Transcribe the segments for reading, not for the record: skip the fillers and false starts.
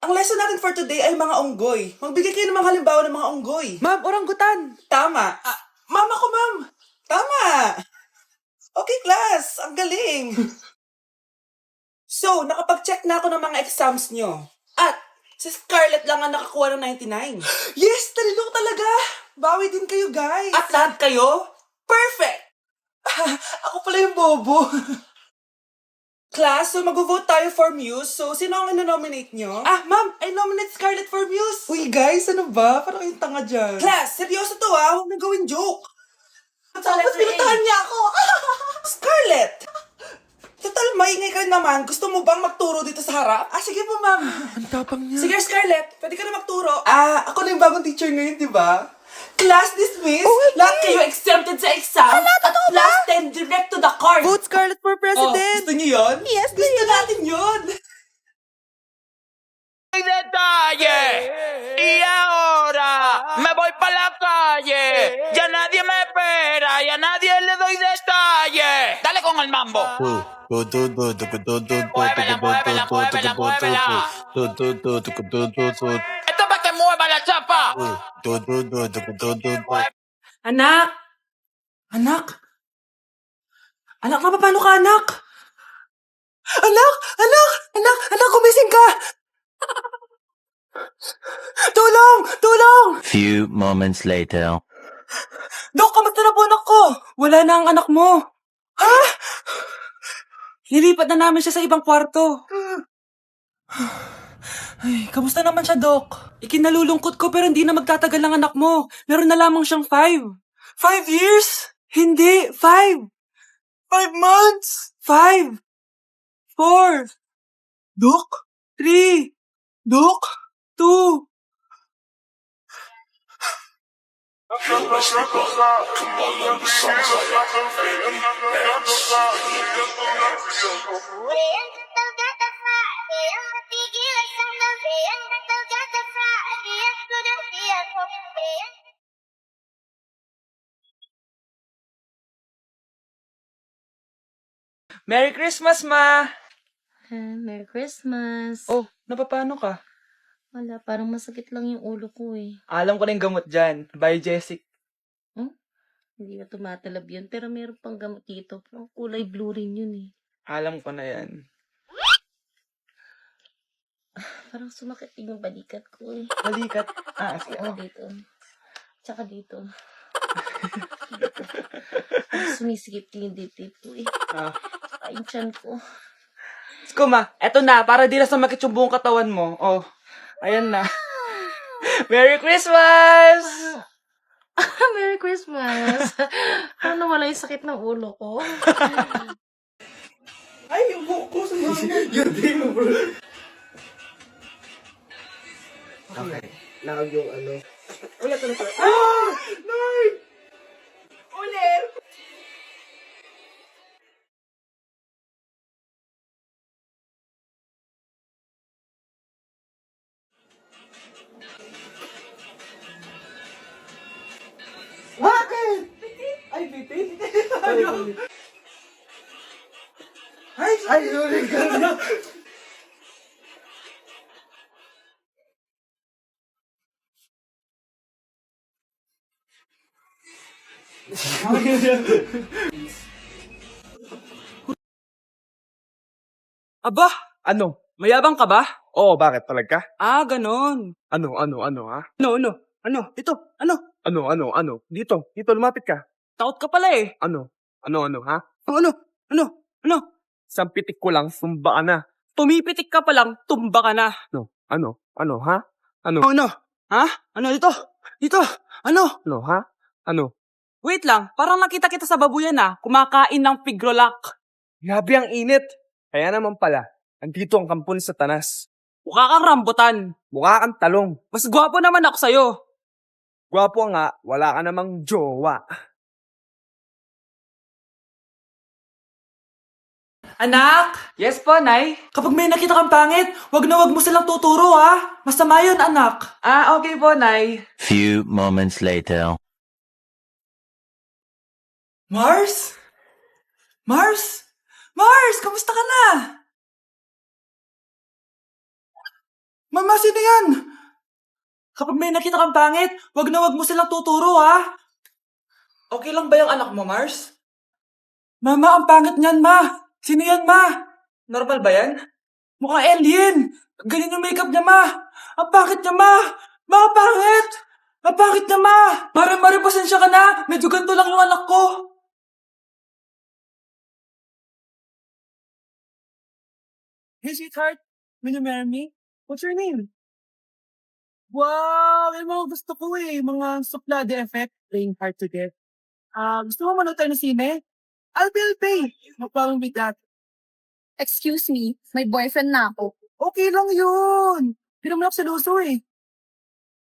Ang lesson natin for today ay mga unggoy. Magbigay kayo ng mga halimbawa ng mga unggoy. Ma'am, oranggutan. Tama. Ma'am ako, ma'am. Tama. Okay, class. Ang galing. So, nakapag-check na ako ng mga exams nyo. At, si Scarlett lang ang nakakuha ng 99. Yes, talino talaga. Bawi din kayo, guys. At lahat kayo, perfect. Ako pala yung bobo. Class, so mag-vote tayo for Muse. So, sino ang ino-nominate nyo? Ma'am, I nominate Scarlett for Muse. Uy, guys, ano ba? Parang yung tanga dyan. Class, seryoso to ha. Huwag na gawin joke. Tapos pinuntahan niya ako. Scarlett! Total, maingay ka naman. Gusto mo bang magturo dito sa harap? Sige po, ma'am. Ang tapang niya. Sige, Scarlett. Pwede ka na magturo. Ako na yung bagong teacher ngayon, di ba? Class dismissed. Lahat kayo exempted sa exam. At last 10 direct to the card. Vote Scarlett for president. Gusto niyo yun? Yes, Gusto natin yun. Detalle. Y ahora me voy pa la calle. Ya nadie me espera y a nadie le doy detalle. Dale con el mambo. Muévela, muévela, muévela, muévela. Esto es para que mueva la chapa. Anak! Anak! Anak, paano ka, anak? Anak! Anak! Anak! Anak, gumising ka! Tulong! Tulong! Few moments later. Dok, kamusta na po anak ko? Wala na ang anak mo. Ha? Nilipat na namin siya sa ibang kwarto. Ay, kamusta naman siya, Dok? Ikinalulungkot ko pero hindi na magtatagal ang anak mo. Meron na lamang siyang 5. 5 years? Hindi, 5. 5 months? 5. 4. Dok? 3. Dok? 2. Merry Christmas, Ma! Merry Christmas. Oh, napapano ka? Wala, parang masakit lang yung ulo ko eh. Alam ko na yung gamot dyan. By Jessic. Hindi na tumatalab yun, pero meron pang gamot dito. Parang kulay blue rin yun eh. Alam ko na yan. Parang sumakit din yung balikat ko eh. Balikat. Sige. Oo, dito. Tsaka dito. Parang sumisikip din yung dibdib ko eh. Tsaka yung tiyan ko. Kuma, eto na. Para di na sumakit yung buong katawan mo. Oh, ayan na. Merry Christmas! Merry Christmas! Parang nawala yung sakit ng ulo ko. Ay, yung buhok ko sa Yun din mo, bro. Okay. Now yung ano. Ulit. Nay! Ulit! Bakit? Ay, bitin. Ay, sorry ka na. Aba, ano? Mayabang ka ba? Oo, bakit? Talag ka? Ganon. Ano, ha? Ano? Ito, ano? Ano? Dito, lumapit ka. Takot ka pala eh. Ano, ha? Ano? Isang pitik ko lang, sumba ka na. Tumipitik ka pa lang, tumba ka na. Ano, ha? Ano, Ano? Ha? Ano dito? Dito? Ano? ano, ha? Ano? Wait lang, parang nakita kita sa babuyan kumakain ng pigrolak. Grabe ang init. Kaya naman pala, andito ang kampon sa tanas. Mukha kang rambutan. Mukha kang talong. Mas gwapo naman ako sa'yo. Gwapo nga, wala ka namang jowa. Anak! Yes po, Nay. Kapag may nakita kang pangit, wag na wag mo silang tuturo, ha? Masama yun, anak. Okay po, Nay. Few moments later. Mars? Mars? Mars, kamusta ka na? Mama, sino yan? Kapag may nakita kang pangit, wag na wag mo silang tuturo, ha? Okay lang ba yung anak mo, Mars? Mama, ang pangit niyan, ma! Sino yan, ma? Normal ba yan? Mukhang alien! Ganyan yung makeup niya, ma! Ang pangit niya, ma! Ma, ang pangit! Ang pangit niya, ma! Mare, pasensya ka na! Medyo ganito lang yung anak ko! Hey, sweetheart! Will you marry me? What's your name? Wow! Yung mga gusto ko mga suplade effect, playing hard to get. Gusto mo manood tayo ng sine? I'll pay. No problem with that. Excuse me, may boyfriend na ako. Okay lang yun. Hindi naman ako seloso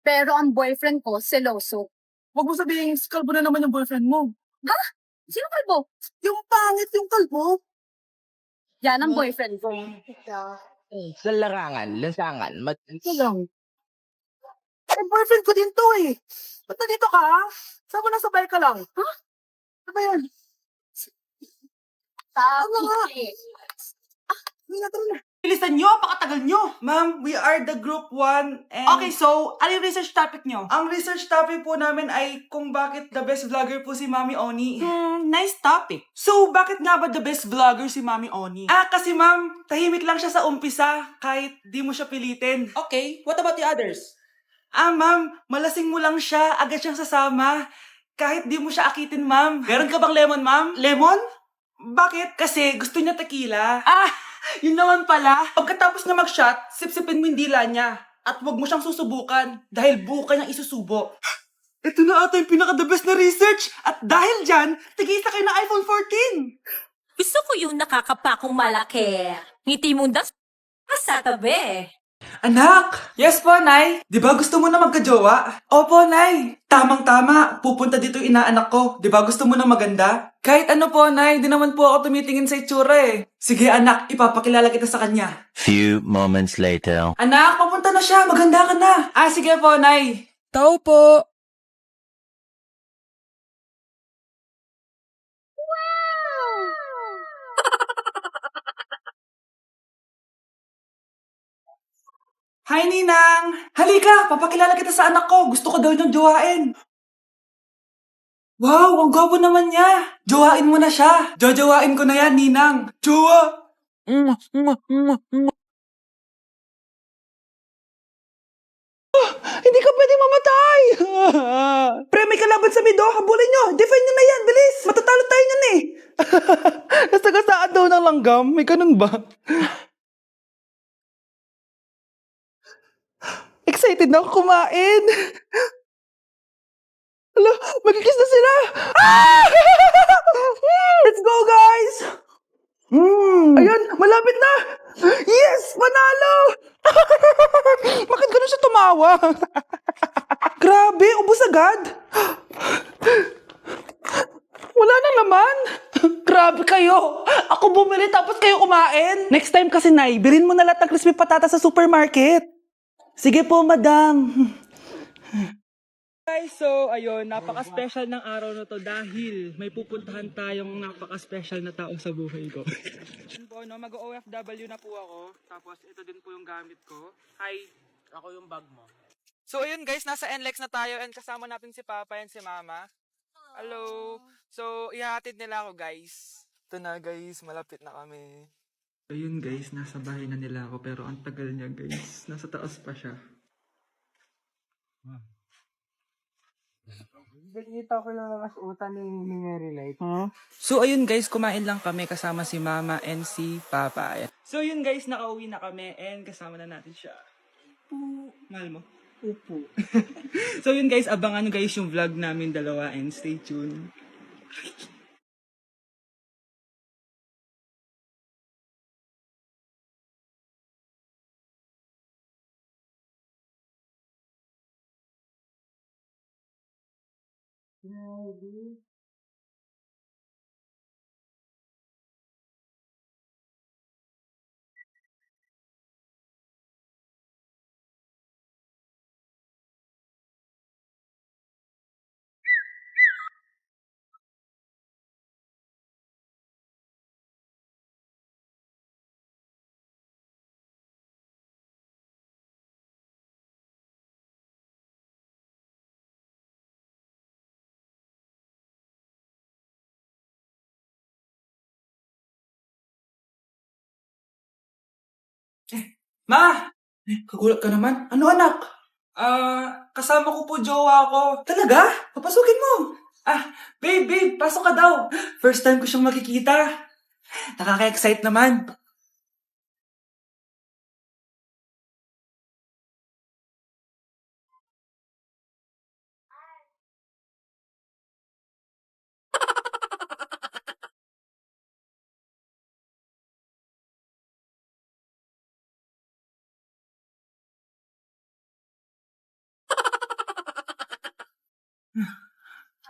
Pero ang boyfriend ko, seloso. Huwag mo sabihin, kalbo na naman yung boyfriend mo. Ha? Sino kalbo? Yung pangit yung kalbo. Yan ang boyfriend ko. Sa larangan, lansangan, Ito lang. Boyfriend ko din to Ba't nandito ka? Saan mo nasabay ka lang? Ha? Ano ba yan? Ano nga? Bilisan nyo, pakatagal nyo. Ma'am, we are the group 1 and... Okay, so, ano yung research topic nyo? Ang research topic po namin ay kung bakit the best vlogger po si Mami Oni. Nice topic. So, bakit nga ba the best vlogger si Mami Oni? Kasi ma'am, tahimik lang siya sa umpisa kahit di mo siya pilitin. Okay, what about the others? Ma'am, malasing mo lang siya, agad siyang sasama. Kahit di mo siya akitin, ma'am. Meron ka bang lemon, ma'am? Lemon? Bakit? Kasi gusto niya tequila. Yun naman pala. Pagkatapos niya mag-shot, sipsipin mo yung dila niya. At huwag mo siyang susubukan dahil buka niyang isusubo. Ito na ata yung pinaka-the best na research. At dahil dyan, tigisa kayo ng iPhone 14. Gusto ko yung nakakapakong malaki. Ngiti mo sa tabi. Anak! Yes po, Nay. Di ba gusto mo na magka-jowa? Opo, Nay. Tamang-tama. Pupunta dito yung inaanak ko. Di ba gusto mo na maganda? Kahit ano po, Nay. Di naman po ako tumitingin sa itsura Sige, anak. Ipapakilala kita sa kanya. Few moments later. Anak, papunta na siya. Maganda ka na. Sige po, Nay. Tao po. Hi, Ninang! Halika! Papakilala kita sa anak ko. Gusto ko daw niyang jowain. Wow! Ang gwapo naman niya! Jowain mo na siya! Jojowain ko na yan, Ninang! Jowa! Hindi ka pwedeng mamatay! Pre, may kalaban sa mido. Habulin nyo! Defend nyo na yan! Bilis! Matatalo tayo niyan Nasagasaan daw ng langgam. May ganun ba? Excited na ako kumain. Hala, magkikiss na sila. Let's go, guys! Ayan, malapit na! Yes! Panalo! Bakit ganun siya tumawa? Grabe, ubos agad. Wala na naman. Grabe kayo. Ako bumili tapos kayo kumain. Next time kasi, Nay, bilhin mo na lahat ng crispy patata sa supermarket. Sige po, madam. Guys, so ayun, napaka-special ng araw na to dahil may pupuntahan tayong napaka-special na tao sa buhay ko. Yun po, no, mag-OFW na po ako. Tapos ito din po yung gamit ko. Hi. Ako yung bag mo. So ayun guys, nasa NLEX na tayo and kasama natin si Papa and si Mama. Hello. So ihahatid nila ako guys. Ito na guys, malapit na kami. Ayun guys, nasa bahay na nila ako pero ang tagal niya guys. Nasa taas pa siya. Nakita ko lang ang utan ni Mary Light. So ayun guys, kumain lang kami kasama si Mama and si Papa. So yun guys, nakauwi na kami and kasama na natin siya. Mahal mo? Upo. So yun guys, abangan guys yung vlog namin dalawa and stay tuned. Ma! Kagulat ka naman. Ano anak? Kasama ko po jowa ko. Talaga? Papasukin mo. Babe, pasok ka daw. First time ko siyang makikita. Nakaka-excite naman.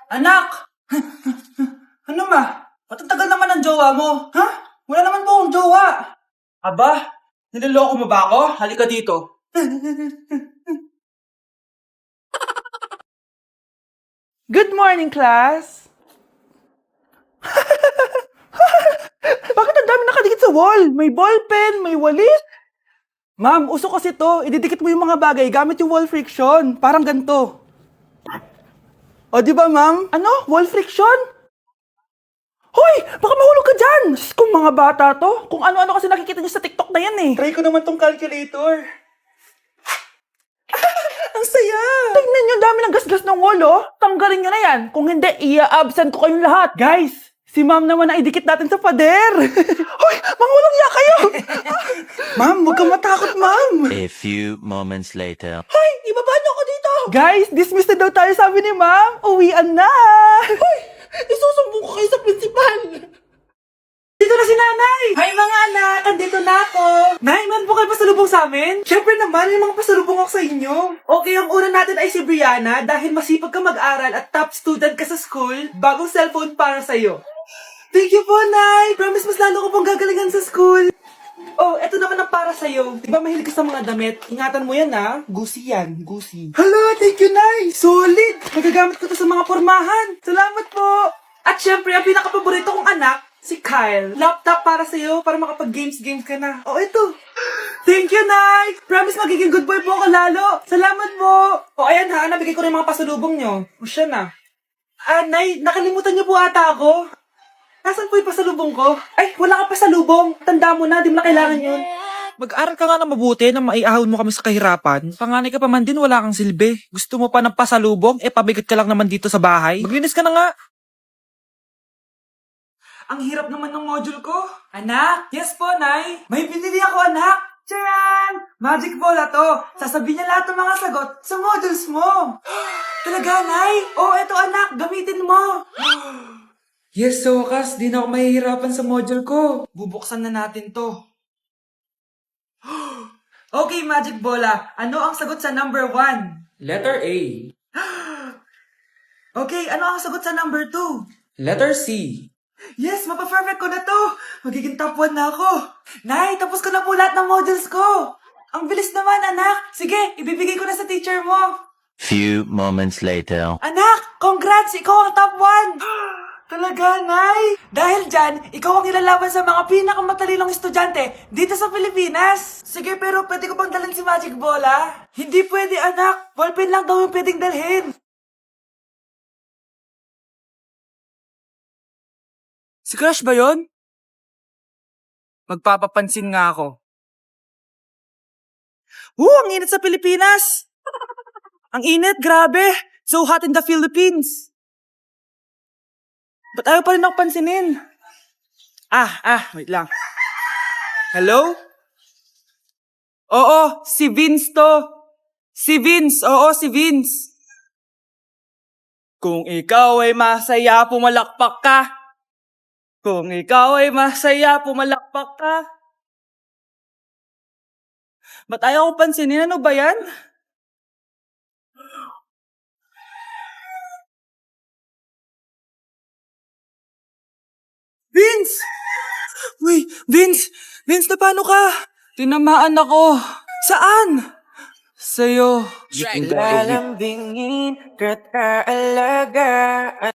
Anak! Ano ma? Ba't ang tagal naman ng jowa mo? Ha? Wala naman po akong jowa. Aba, niloloko mo ba ako? Halika dito. Good morning, class! Bakit ang dami nakadikit sa wall? May ballpen, may walis. Ma'am, uso kasi to. Ididikit mo yung mga bagay gamit yung wall friction. Parang ganito. O, di ba, ma'am? Ano? Wall friction? Hoy! Baka mahulog ka dyan! Kung mga bata to, kung ano-ano kasi nakikita niyo sa TikTok na yan eh. Try ko naman tong calculator. Ang saya! Tingnan niyo, dami ng gasgas ng wall, oh. Tanggalin niyo na yan. Kung hindi, i-absent ko kayong lahat. Guys, si ma'am naman na idikit natin sa pader. Hoy! Mangulong niya kayo! Ma'am, huwag kang matakot, ma'am. A few moments later. Hoy! Ibaba niyo ako dito! Guys, dismiss na daw tayo, sabi ni ma'am. Uwian na! Hoy! Isusumbong ko kayo sa principal! Dito na si nanay! Hi mga anak! Andito na ako! Nay, meron po kayo pasalubong sa amin? Siyempre naman, may mga pasalubong ako sa inyo. Okay, ang una natin ay si Brianna dahil masipag ka mag-aral at top student ka sa school. Bagong cellphone para sa'yo. Thank you po, Nay! Promise mas lalo ko pong gagalingan sa school. Oh, eto naman ang para sa'yo. Di ba mahilig ka sa mga damit? Ingatan mo yan, ha? Gucci yan. Gucci. Hala, thank you, Nay! Solid! Magagamit ko to sa mga pormahan. Salamat po! At syempre, ang pinakapaborito kong anak, si Kyle. Laptop para sa'yo, para makapag-games ka na. Oh, ito. Thank you, Nay! Promise magiging good boy po ako lalo. Salamat po! O, ayan ha, nabigay ko na yung mga pasalubong nyo. O, siya na. Nay, nakalimutan niyo po ata ako. Nasaan po yung pasalubong ko? Ay, wala ka pasalubong. Tanda mo na, di mo na kailangan yun. Mag-aral ka nga na mabuti na maiahon mo kami sa kahirapan. Panganay ka pa man din, wala kang silbi. Gusto mo pa ng pasalubong? Pabigat ka lang naman dito sa bahay. Maglinis ka na nga. Ang hirap naman ng module ko. Anak? Yes po, Nay. May binili ako, anak. Tiyan! Magic bola to. Sasabihin niya lahat ng mga sagot sa modules mo. Talaga, Nay? Oh, eto anak. Gamitin mo. Yes, so wakas, di na ako mahihirapan sa module ko. Bubuksan na natin to. Okay, Magic Bola. Ano ang sagot sa number 1? Letter A. Okay, ano ang sagot sa number 2? Letter C. Yes, mapa-perfect ko na to. Magiging top 1 na ako. Nay, tapos ko na po lahat ng modules ko. Ang bilis naman, anak. Sige, ibibigay ko na sa teacher mo. Few moments later. Anak, congrats! Ikaw ang top 1! Talaga, Nay? Dahil dyan, ikaw ang ilalaban sa mga pinakamatalinong estudyante dito sa Pilipinas. Sige, pero pwede ko bang dalhin si Magic Bola? Hindi pwede, anak. Ballpen lang daw yung pwedeng dalhin. Si Crush ba yon? Magpapapansin nga ako. Ang init sa Pilipinas! Ang init, grabe! So hot in the Philippines! Ba't ayaw pa rin ako pansinin? Wait lang. Hello? Oo, si Vince to. Si Vince, oo, si Vince. Kung ikaw ay masaya, pumalakpak ka. Kung ikaw ay masaya, pumalakpak ka. Ba't ayaw ko pansinin? Ano ba yan? Vince! Uy, Vince! Vince, na paano ka? Tinamaan ako. Saan? Sa'yo. Lalambingin ka't kaalagaan.